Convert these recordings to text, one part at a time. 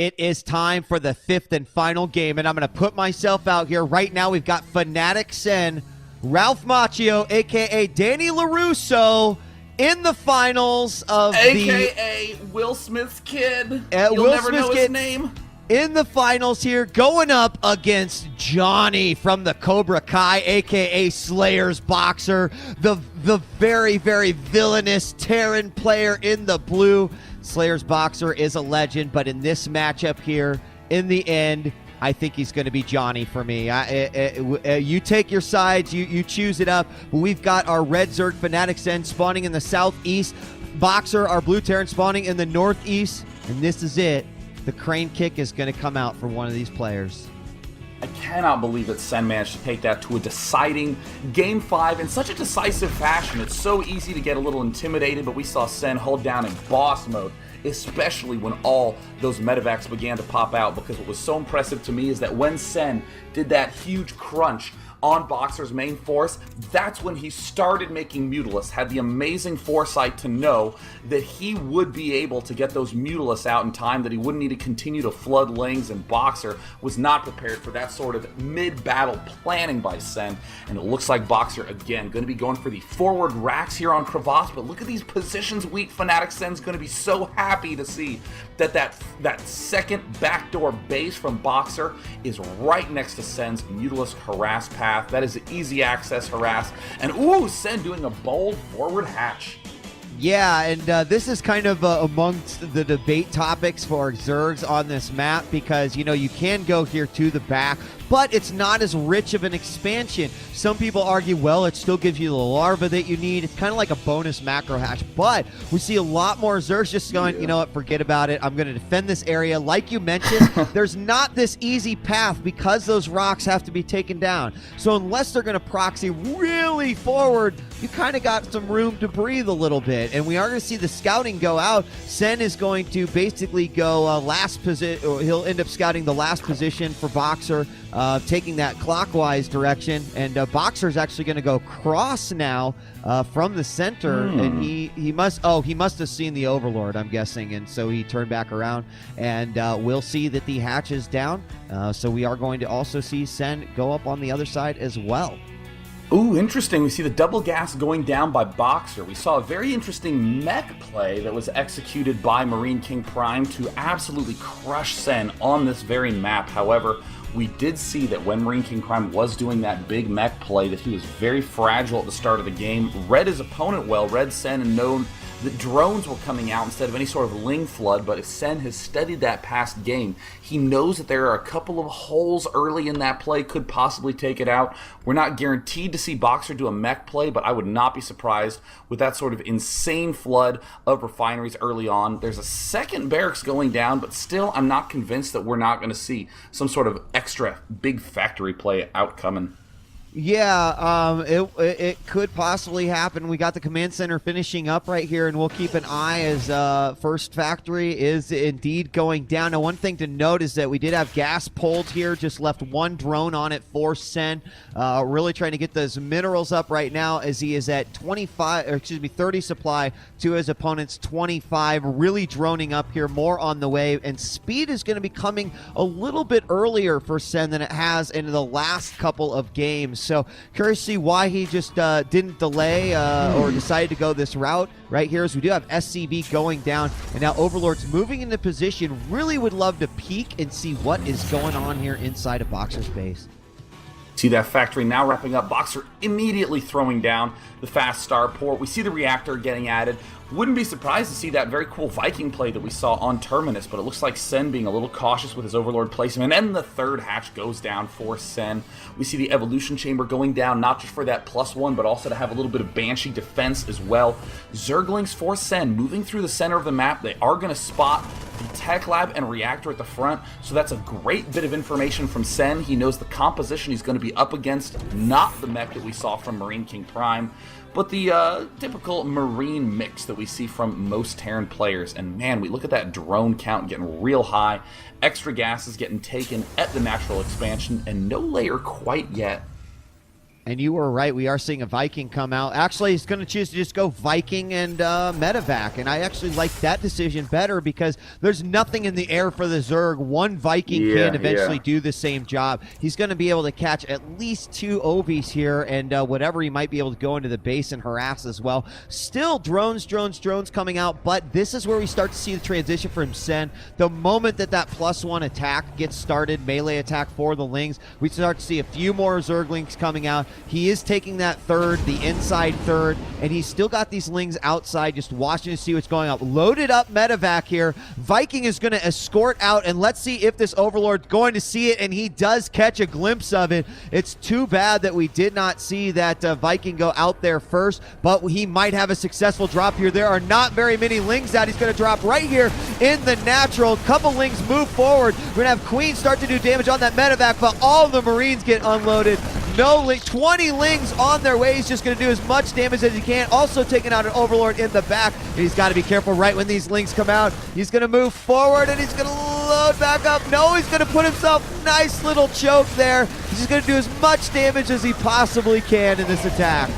It is time for the 5th and final game, and I'm going to put myself out here. Right now, we've got Fnatic Sen, Ralph Macchio, a.k.a. Danny LaRusso, in the finals of a.k.a. Will Smith's kid. You'll never know his name. In the finals here, going up against Johnny from the Cobra Kai, a.k.a. Slayer's Boxer, the very, very villainous Terran player in the blue. Slayer's Boxer is a legend, but in this matchup here, in the end, I think he's going to be Johnny for me. You take your sides, you choose it up. But we've got our Red Zerg Fnatic Sen spawning in the southeast, Boxer, our Blue Terran, spawning in the northeast, and this is it. The crane kick is going to come out for one of these players. I cannot believe that Sen managed to take that to a deciding Game 5 in such a decisive fashion. It's so easy to get a little intimidated, but we saw Sen hold down in boss mode, especially when all those medevacs began to pop out, because what was so impressive to me is that when Sen did that huge crunch on BoxeR's main force, that's when he started making Mutalisks, had the amazing foresight to know that he would be able to get those Mutalisks out in time, that he wouldn't need to continue to flood lanes, and BoxeR was not prepared for that sort of mid-battle planning by Sen, and it looks like BoxeR, again, going to be going for the forward racks here on Crevasse, but look at these positions weak. Fnatic Sen's going to be so happy to see that second backdoor base from BoxeR is right next to Sen's Mutalisk harass path. That is an easy access harass. And ooh, Sen doing a bold forward hatch. Yeah, and this is kind of amongst the debate topics for Zergs on this map, because, you know, you can go here to the back, but it's not as rich of an expansion. Some people argue, well, it still gives you the larva that you need. It's kind of like a bonus macro hatch, but we see a lot more Zergs just going, you know what, forget about it. I'm going to defend this area. Like you mentioned, there's not this easy path because those rocks have to be taken down. So unless they're going to proxy really forward, you kind of got some room to breathe a little bit. And we are going to see the scouting go out. Sen is going to basically go last position, or he'll end up scouting the last position for BoxeR, taking that clockwise direction. And BoxeR is actually going to go cross now from the center. And he must have seen the Overlord, I'm guessing. And so he turned back around. And we'll see that the hatch is down. So we are going to also see Sen go up on the other side as well. Ooh, interesting. We see the double gas going down by BoxeR. We saw a very interesting mech play that was executed by Marine King Prime to absolutely crush Sen on this very map. However, we did see that when Marine King Prime was doing that big mech play, that he was very fragile at the start of the game. Read his opponent well, read Sen, and known that drones were coming out instead of any sort of Ling flood, but if Sen has studied that past game, he knows that there are a couple of holes early in that play, could possibly take it out. We're not guaranteed to see BoxeR do a mech play, but I would not be surprised with that sort of insane flood of refineries early on. There's a second barracks going down, but still I'm not convinced that we're not going to see some sort of extra big factory play outcoming. Yeah, it could possibly happen. We got the command center finishing up right here, and we'll keep an eye as first factory is indeed going down. Now, one thing to note is that we did have gas pulled here, just left one drone on it for Sen. Really trying to get those minerals up right now, as he is at 30 supply to his opponent's 25. Really droning up here, more on the way, and speed is going to be coming a little bit earlier for Sen than it has in the last couple of games. So curious to see why he just didn't delay or decided to go this route right here, as we do have SCV going down, and now Overlord's moving into position. Really would love to peek and see what is going on here inside of BoxeR's base. See that factory now wrapping up. BoxeR immediately throwing down the fast starport. We see the reactor getting added. Wouldn't be surprised to see that very cool Viking play that we saw on Terminus, but it looks like Sen being a little cautious with his Overlord placement, and the third hatch goes down for Sen. We see the Evolution Chamber going down, not just for that +1, but also to have a little bit of Banshee defense as well. Zerglings for Sen moving through the center of the map. They are going to spot the Tech Lab and Reactor at the front, so that's a great bit of information from Sen. He knows the composition he's going to be up against, not the mech that we saw from Marine King Prime, but the typical Marine mix that we see from most Terran players. And man, we look at that drone count getting real high. Extra gas is getting taken at the natural expansion, and no layer quite yet. And you were right. We are seeing a Viking come out. Actually, he's going to choose to just go Viking and Medevac. And I actually like that decision better because there's nothing in the air for the Zerg. One Viking can eventually do the same job. He's going to be able to catch at least 2 Ovies here and whatever he might be able to go into the base and harass as well. Still drones coming out, but this is where we start to see the transition from Sen. The moment that +1 attack gets started, melee attack for the Lings, we start to see a few more Zerglings coming out. He is taking that third, the inside third, and he's still got these Lings outside just watching to see what's going on. Loaded up Medevac here. Viking is going to escort out, and let's see if this Overlord's going to see it, and he does catch a glimpse of it. It's too bad that we did not see that Viking go out there first, but he might have a successful drop here. There are not very many Lings out. He's going to drop right here in the natural. Couple Lings move forward. We're going to have Queen start to do damage on that Medevac, but all the Marines get unloaded. No Ling, 20 Lings on their way. He's just going to do as much damage as he can. Also taking out an Overlord in the back. And he's got to be careful right when these Lings come out. He's going to move forward and he's going to load back up. No, he's going to put himself nice little choke there. He's just going to do as much damage as he possibly can in this attack.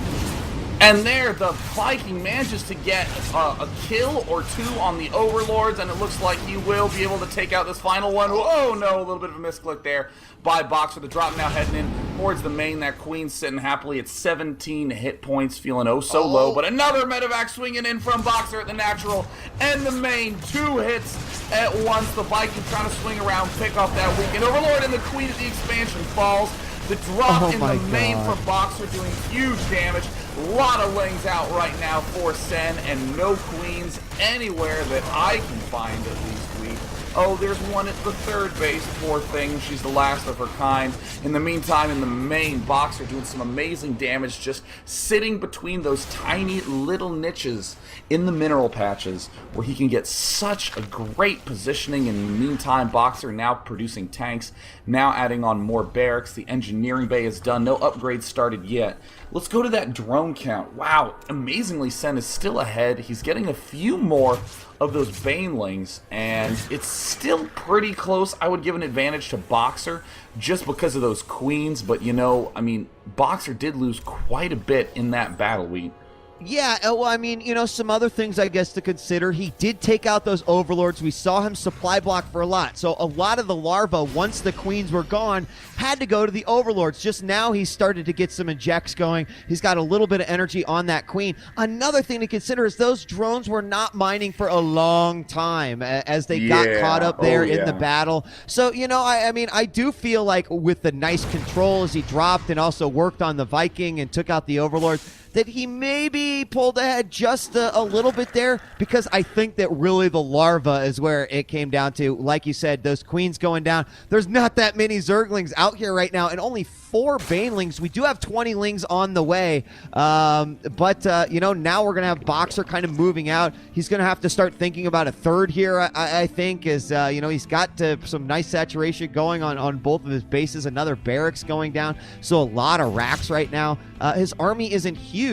And there, the Viking manages to get a kill or 2 on the Overlords, and it looks like he will be able to take out this final one. Oh no, a little bit of a misclick there by BoxeR. The drop now heading in towards the main. That Queen sitting happily at 17 hit points, feeling low. But another Medevac swinging in from BoxeR at the natural and the main. 2 hits at once. The Viking trying to swing around, pick off that weekend Overlord, and the Queen at the expansion falls. The drop in the main from BoxeR doing huge damage. A lot of Lings out right now for Sen, and no Queens anywhere that I can find, at least, Weed. Oh, there's one at the third base, poor thing. She's the last of her kind. In the meantime, in the main, BoxeR doing some amazing damage, just sitting between those tiny little niches in the mineral patches where he can get such a great positioning. In the meantime, BoxeR now producing tanks, now adding on more barracks. The engineering bay is done. No upgrades started yet. Let's go to that drone count. Wow, amazingly, Sen is still ahead. He's getting a few more of those Banelings, and it's still pretty close. I would give an advantage to BoxeR just because of those Queens, but you know, I mean, BoxeR did lose quite a bit in that battle, Wheat. Yeah, well, I mean, you know, some other things, I guess, to consider. He did take out those Overlords. We saw him supply block for a lot. So a lot of the larvae, once the Queens were gone, had to go to the Overlords. Just now he's started to get some injects going. He's got a little bit of energy on that Queen. Another thing to consider is those drones were not mining for a long time as they got caught up there in the battle. So, you know, I mean, I do feel like with the nice control as he dropped and also worked on the Viking and took out the Overlords, that he maybe pulled ahead just a little bit there, because I think that really the larva is where it came down to. Like you said, those Queens going down. There's not that many Zerglings out here right now, and only 4 Banelings. We do have 20 Lings on the way, but you know, now we're going to have BoxeR kind of moving out. He's going to have to start thinking about a third here, I think, is, you know, he's got some nice saturation going on both of his bases. Another barracks going down, so a lot of racks right now. His army isn't huge.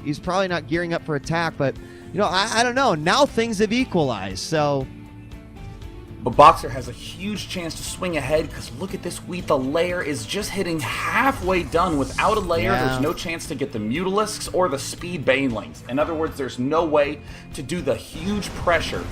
He's probably not gearing up for attack, but, you know, I don't know. Now things have equalized, so... But BoxeR has a huge chance to swing ahead, because look at this Wheat. The layer is just hitting halfway done. Without a layer, there's no chance to get the Mutalisks or the Speed Banelings. In other words, there's no way to do the huge pressure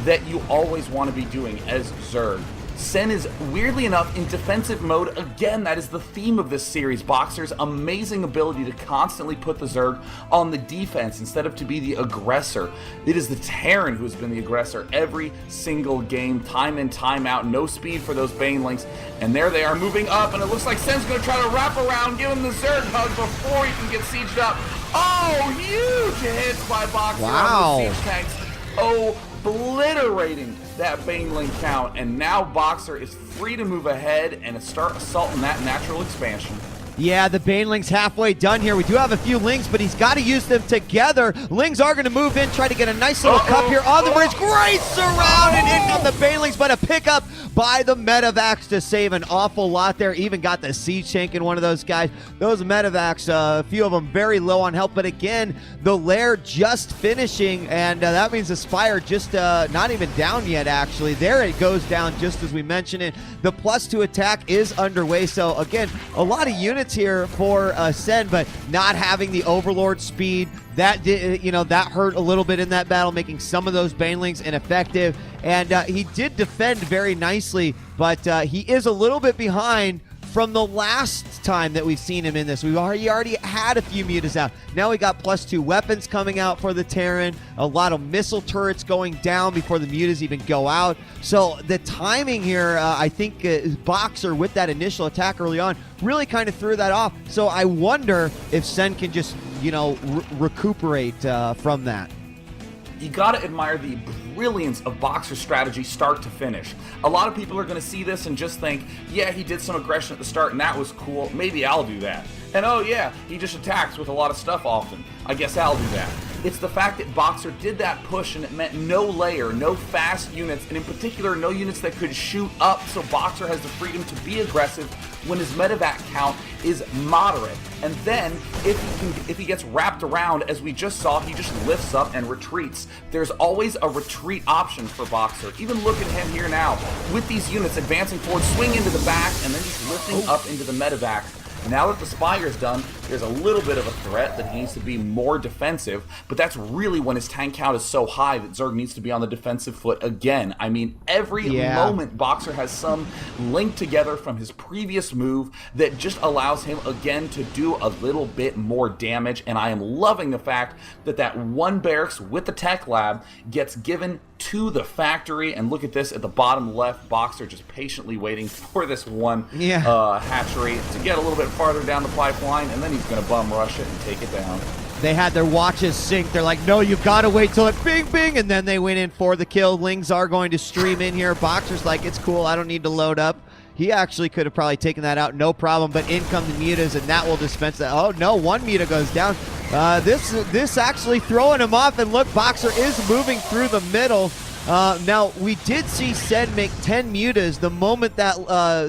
that you always want to be doing as Zerg. Sen is, weirdly enough, in defensive mode. Again, that is the theme of this series. BoxeR's amazing ability to constantly put the Zerg on the defense instead of to be the aggressor. It is the Terran who's been the aggressor every single game, time in, time out. No speed for those Banelings. And there they are moving up, and it looks like Sen's going to try to wrap around, give him the Zerg hug before he can get sieged up. Oh, huge hits by BoxeR on the siege tanks. Obliterating that Baneling count, and now BoxeR is free to move ahead and start assaulting that natural expansion. Yeah, the Baneling's halfway done here. We do have a few Lings, but he's got to use them together. Lings are going to move in, try to get a nice little cup here on the bridge. Great surround, and in on the Banelings, but a pickup by the Medevacs to save an awful lot there. Even got the siege tank in one of those guys. Those Medevacs, a few of them very low on health, but again, the lair just finishing, and that means the Spire just not even down yet, actually. There it goes down just as we mentioned it. The +2 attack is underway, so again, a lot of units units here for Sen, but not having the Overlord speed, that did, that hurt a little bit in that battle, making some of those Banelings ineffective. And he did defend very nicely, but he is a little bit behind from the last time that we've seen him in this. He already had a few mutas out. Now we got +2 weapons coming out for the Terran, a lot of missile turrets going down before the mutas even go out. So the timing here, I think BoxeR with that initial attack early on really kind of threw that off. So I wonder if Sen can just, recuperate from that. You gotta admire the brilliance of BoxeR's strategy start to finish. A lot of people are gonna see this and just think, yeah, he did some aggression at the start and that was cool, maybe I'll do that. And oh yeah, he just attacks with a lot of stuff often, I guess I'll do that. It's the fact that BoxeR did that push and it meant no layer, no fast units, and in particular no units that could shoot up, so BoxeR has the freedom to be aggressive when his medevac count is moderate. And then, if he gets wrapped around, as we just saw, he just lifts up and retreats. There's always a retreat option for BoxeR. Even look at him here now, with these units advancing forward, swing into the back, and then just lifting up into the medevac. Now that the Spire's done, there's a little bit of a threat that he needs to be more defensive, but that's really when his tank count is so high that Zerg needs to be on the defensive foot again. I mean, every moment BoxeR has some linked together from his previous move that just allows him again to do a little bit more damage, and I am loving the fact that that one barracks with the tech lab gets given to the factory. And look at this at the bottom left, BoxeR just patiently waiting for this one hatchery to get a little bit farther down the pipeline, and then he's going to bum rush it and take it down. They had their watches sync. They're like, no, you've got to wait till it bing, bing, and then they went in for the kill. Lings are going to stream in here. BoxeR's like, it's cool, I don't need to load up. He actually could have probably taken that out, no problem, but in come the mutas, and that will dispense that. Oh, no, one muta goes down. This actually throwing him off, and look, BoxeR is moving through the middle. Now, we did see Sen make 10 mutas the moment that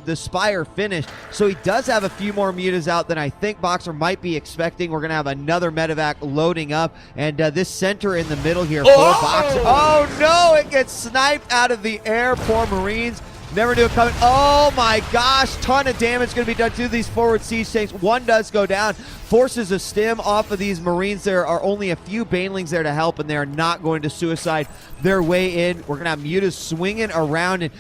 the Spire finished, so he does have a few more mutas out than I think BoxeR might be expecting. We're going to have another medevac loading up, and this center in the middle here for BoxeR. Oh, no, it gets sniped out of the air. Poor Marines. Never knew it coming. Oh my gosh, ton of damage going to be done to these forward siege tanks. One does go down, forces a stim off of these Marines. There are only a few Banelings there to help, and they're not going to suicide their way in. We're going to have mutas swinging around, and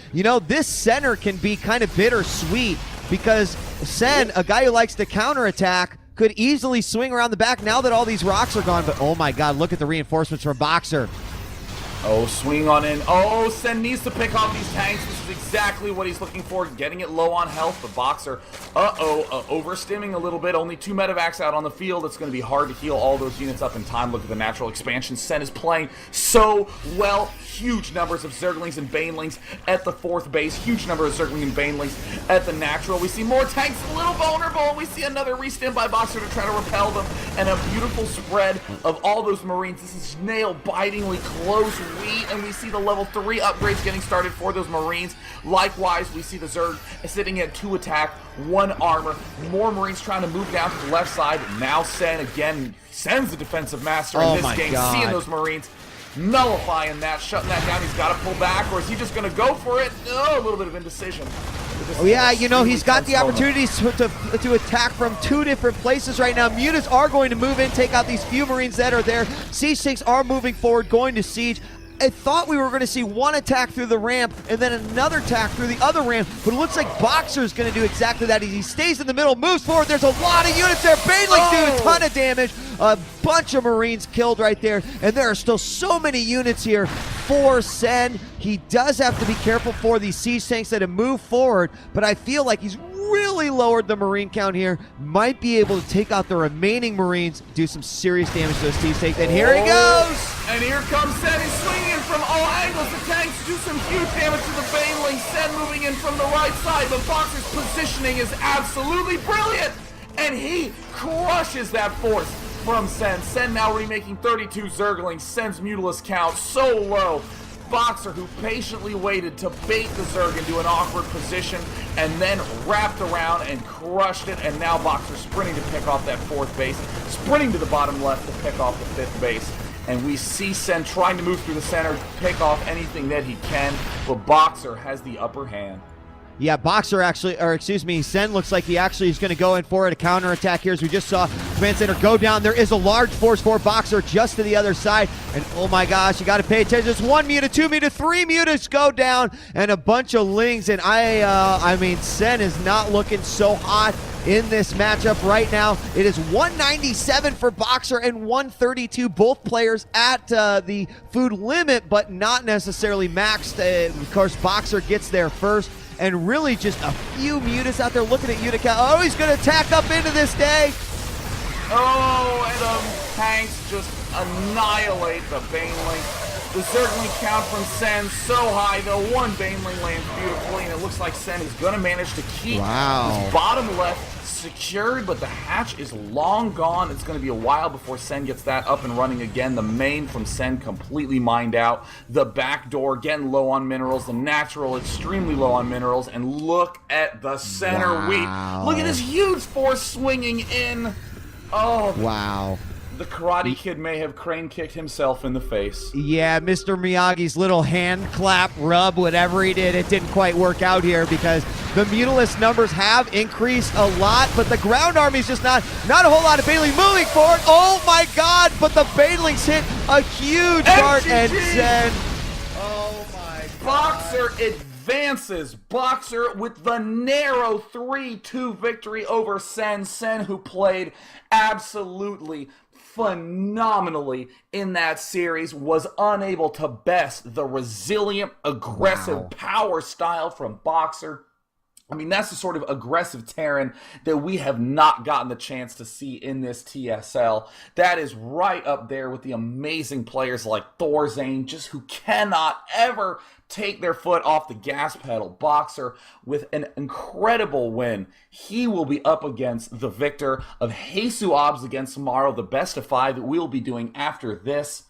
this center can be kind of bittersweet because Sen, a guy who likes to counterattack, could easily swing around the back now that all these rocks are gone. But oh my god, look at the reinforcements from BoxeR. Oh, swing on in. Oh, Sen needs to pick off these tanks. This is exactly what he's looking for, getting it low on health. But BoxeR, overstimming a little bit. Only 2 medevacs out on the field. It's going to be hard to heal all those units up in time. Look at the natural expansion. Sen is playing so well. Huge numbers of Zerglings and Banelings at the 4th base. Huge number of Zergling and Banelings at the natural. We see more tanks, a little vulnerable. We see another restim by BoxeR to try to repel them. And a beautiful spread of all those Marines. This is nail-bitingly close. And we see the level 3 upgrades getting started for those Marines. Likewise, we see the Zerg sitting at 2 attack, 1 armor. More Marines trying to move down to the left side. Now Sen again. Sen's the defensive master in this game. God. Seeing those Marines nullifying that, shutting that down. He's got to pull back, or is he just going to go for it? Oh, a little bit of indecision. Oh yeah, he's got the opportunity to attack from 2 different places right now. Mutas are going to move in, take out these few Marines that are there. Siege tanks are moving forward, going to siege. I thought we were going to see one attack through the ramp and then another attack through the other ramp, but it looks like BoxeR is going to do exactly that. He stays in the middle, moves forward. There's a lot of units there. Banelings do a ton of damage. A bunch of Marines killed right there, and there are still so many units here for Sen. He does have to be careful for these siege tanks that have moved forward, but I feel like he's really lowered the Marine count here. Might be able to take out the remaining Marines, do some serious damage to those siege tanks, and here he goes! And here comes Sen. He's swinging from all angles. The tanks do some huge damage to the Baneling. Sen moving in from the right side, but BoxeR's positioning is absolutely brilliant, and he crushes that force from Sen. Sen now remaking 32 Zerglings. Sen's Mutalist count so low. BoxeR, who patiently waited to bait the Zerg into an awkward position and then wrapped around and crushed it, and now BoxeR sprinting to pick off that 4th base, sprinting to the bottom left to pick off the 5th base. And we see Sen trying to move through the center, pick off anything that he can, but BoxeR has the upper hand. Yeah, BoxeR actually, or excuse me, Sen looks like he actually is going to go in for it, a counterattack here, as we just saw Command Center go down. There is a large force for BoxeR just to the other side, and oh my gosh, you got to pay attention. There's 1 muta, 2 muta, 3 mutas go down, and a bunch of lings, and I mean, Sen is not looking so hot in this matchup right now. It is 197 for BoxeR and 132, both players at the food limit, but not necessarily maxed. Of course, BoxeR gets there first, and really just a few mutas out there looking at Utica. Oh, he's going to attack up into this day. Oh, and the tanks just annihilate the Baneling. The Zergling count from Sen so high, though. One Baneling lands beautifully, and it looks like Sen is going to manage to keep his bottom left secured, but the hatch is long gone. It's going to be a while before Sen gets that up and running again. The main from Sen completely mined out. The back door getting low on minerals. The natural extremely low on minerals. And look at the center wheat. Look at this huge force swinging in. Oh, wow. The Karate Kid may have crane kicked himself in the face. Yeah, Mr. Miyagi's little hand clap, rub, whatever he did, it didn't quite work out here because the Mutalisk numbers have increased a lot, but the ground army's just not a whole lot of Baneling moving forward. Oh my god, but the Banelings hit a huge part, and Sen. Oh my god. BoxeR advances. BoxeR with the narrow 3-2 victory over Sen. Sen, who played absolutely phenomenally in that series, was unable to best the resilient, aggressive power style from BoxeR. I mean, that's the sort of aggressive Terran that we have not gotten the chance to see in this TSL. That is right up there with the amazing players like Thorzane, just who cannot ever take their foot off the gas pedal. BoxeR with an incredible win. He will be up against the victor of Jesu Obs against tomorrow, the best of 5 that we will be doing after this.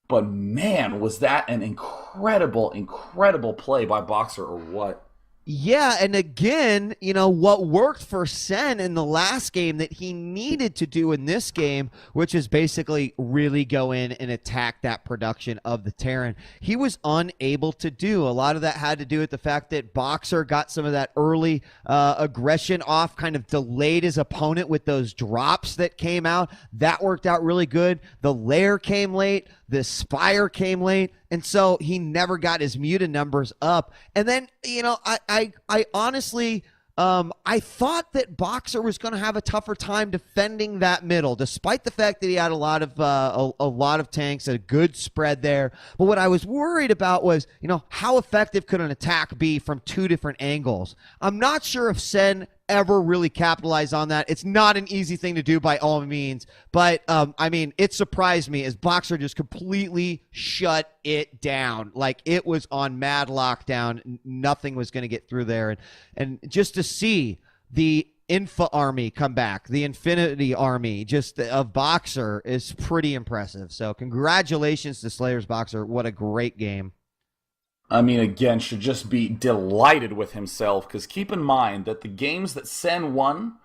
But man, was that an incredible, incredible play by BoxeR or what? Yeah, and again, you know, what worked for Sen in the last game that he needed to do in this game, which is basically really go in and attack that production of the Terran, he was unable to do. A lot of that had to do with the fact that BoxeR got some of that early aggression off, kind of delayed his opponent with those drops that came out. That worked out really good. The Lair came late. The Spire came late, and so he never got his muta numbers up. And then, you know, I honestly, I thought that BoxeR was going to have a tougher time defending that middle, despite the fact that he had a lot of tanks, a good spread there. But what I was worried about was, you know, how effective could an attack be from 2 different angles? I'm not sure if Sen ever really capitalize on that. It's not an easy thing to do by all means, but I mean, it surprised me as BoxeR just completely shut it down. Like, it was on mad lockdown. Nothing was going to get through there, and just to see the Infa army come back, the Infinity army just of BoxeR is pretty impressive. So congratulations to Slayers BoxeR. What a great game. I mean, again, should just be delighted with himself, because keep in mind that the games that Sen won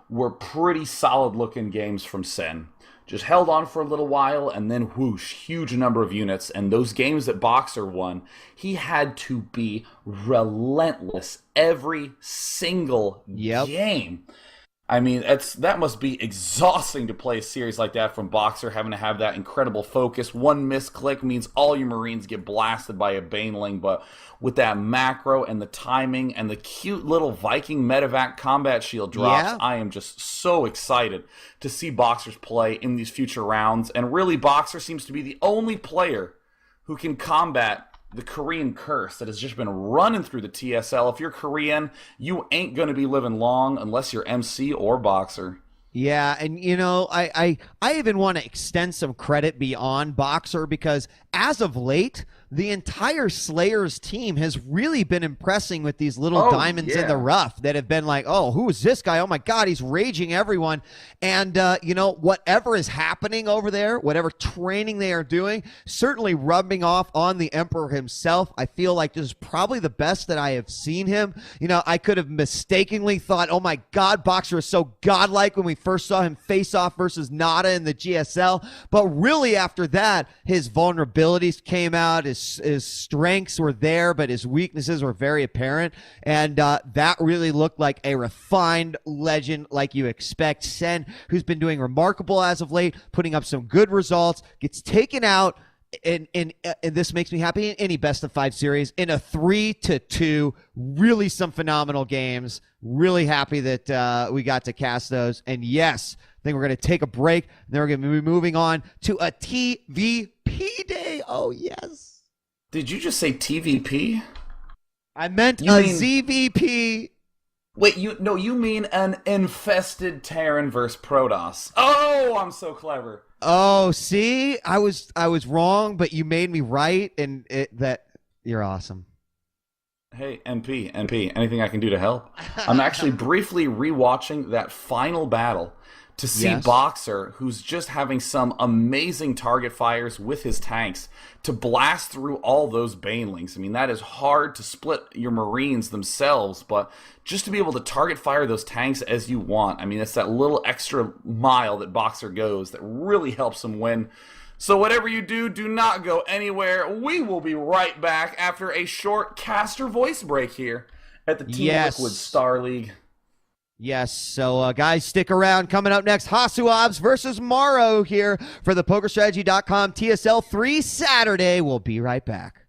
were pretty solid-looking games from Sen. Just held on for a little while, and then whoosh, huge number of units. And those games that BoxeR won, he had to be relentless every single game. I mean, that must be exhausting to play a series like that from BoxeR, having to have that incredible focus. One misclick means all your Marines get blasted by a Baneling, but with that macro and the timing and the cute little Viking medevac combat shield drops, I am just so excited to see BoxeR's play in these future rounds. And really, BoxeR seems to be the only player who can combat the Korean curse that has just been running through the TSL. If you're Korean, you ain't going to be living long unless you're MC or BoxeR. Yeah, and you know, I even want to extend some credit beyond BoxeR, because as of late, the entire Slayers team has really been impressing with these little diamonds in the rough that have been like, oh, who is this guy? Oh my God, he's raging everyone. And, you know, whatever is happening over there, whatever training they are doing, certainly rubbing off on the Emperor himself. I feel like this is probably the best that I have seen him. You know, I could have mistakenly thought, oh my God, BoxeR is so godlike when we first saw him face off versus Nada in the GSL. But really after that, his vulnerabilities came out, his his strengths were there, but his weaknesses were very apparent. And that really looked like a refined legend like you expect. Sen, who's been doing remarkable as of late, putting up some good results, gets taken out. And this makes me happy in any best of 5 series in a 3-2, really some phenomenal games. Really happy that we got to cast those. And yes, I think we're going to take a break. And then we're going to be moving on to a TVP day. Oh, yes. Did you just say TVP? I meant ZVP. Wait, you mean an infested Terran versus Protoss. Oh, I'm so clever. Oh, see, I was wrong, but you made me right, and that you're awesome. Hey, NP, anything I can do to help? I'm actually briefly rewatching that final battle to see BoxeR, who's just having some amazing target fires with his tanks, to blast through all those banelings. I mean, that is hard to split your Marines themselves, but just to be able to target fire those tanks as you want, I mean, it's that little extra mile that BoxeR goes that really helps him win. So whatever you do, do not go anywhere. We will be right back after a short caster voice break here at the Team Liquid Star League. Yes, so guys, stick around. Coming up next, Hasuabs versus Morrow here for the PokerStrategy.com TSL 3 Saturday. We'll be right back.